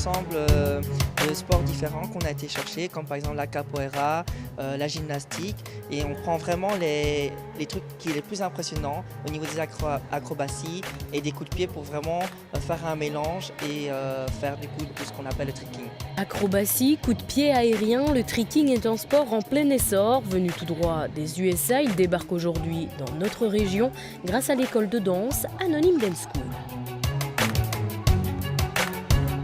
ensemble de sports différents qu'on a été chercher, comme par exemple la capoeira, la gymnastique, et on prend vraiment les trucs qui sont les plus impressionnants au niveau des acrobaties et des coups de pied pour vraiment faire un mélange et faire du coup tout ce qu'on appelle le tricking. Acrobatie, coups de pied aériens, le tricking est un sport en plein essor. Venu tout droit des USA, il débarque aujourd'hui dans notre région grâce à l'école de danse Anonyme Dance School.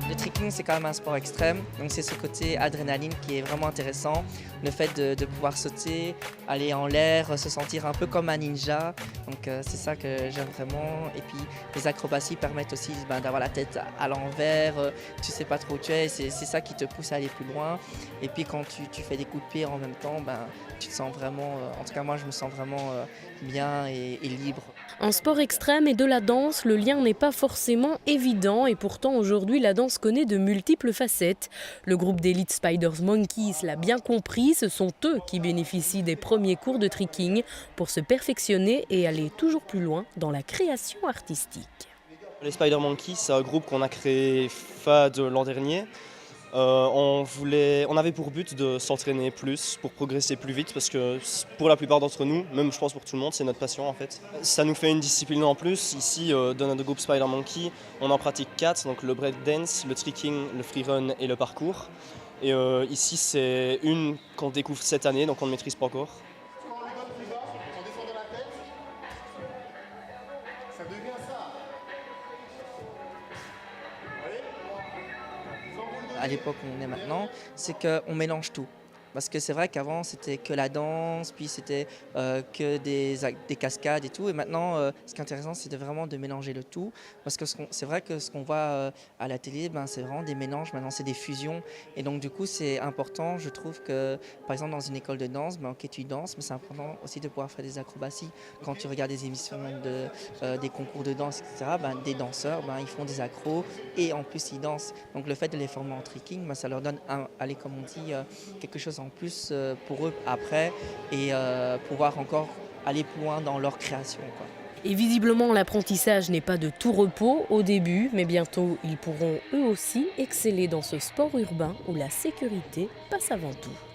Le tricking, c'est quand même un sport extrême, donc c'est ce côté adrénaline qui est vraiment intéressant. Le fait de pouvoir sauter, aller en l'air, se sentir un peu comme un ninja, donc c'est ça que j'aime vraiment. Et puis les acrobaties permettent aussi d'avoir la tête à l'envers, tu sais pas trop où tu es, c'est ça qui te pousse à aller plus loin. Et puis quand tu fais des coups de pied en même temps, tu te sens vraiment, en tout cas moi je me sens vraiment bien et libre. Un sport extrême et de la danse, le lien n'est pas forcément évident et pourtant aujourd'hui la danse connaît de multiples facettes. Le groupe d'élite Spiders Monkeys l'a bien compris, ce sont eux qui bénéficient des premiers cours de tricking pour se perfectionner et aller toujours plus loin dans la création artistique. Les Spider Monkeys, c'est un groupe qu'on a créé fin de l'an dernier. On avait pour but de s'entraîner plus, pour progresser plus vite, parce que pour la plupart d'entre nous, même je pense pour tout le monde, c'est notre passion en fait. Ça nous fait une discipline en plus. Ici, dans notre groupe Spider Monkey, on en pratique 4, donc le breakdance, le tricking, le freerun et le parcours. Et ici, c'est une qu'on découvre cette année, donc on ne maîtrise pas encore. À l'époque où on est maintenant, c'est qu'on mélange tout. Parce que c'est vrai qu'avant, c'était que la danse, puis c'était que des cascades et tout. Et maintenant, ce qui est intéressant, c'est vraiment de mélanger le tout. Parce que c'est vrai que ce qu'on voit à la télé, c'est vraiment des mélanges. Maintenant, c'est des fusions. Et donc, du coup, c'est important, je trouve que, par exemple, dans une école de danse, ok, tu danses, mais c'est important aussi de pouvoir faire des acrobaties. Quand tu regardes des émissions, des concours de danse, etc., des danseurs, ils font des accros et en plus, ils dansent. Donc, le fait de les former en tricking, ça leur donne, allez, comme on dit, quelque chose en plus pour eux après et pouvoir encore aller plus loin dans leur création, quoi. Et visiblement, l'apprentissage n'est pas de tout repos au début, mais bientôt, ils pourront eux aussi exceller dans ce sport urbain où la sécurité passe avant tout.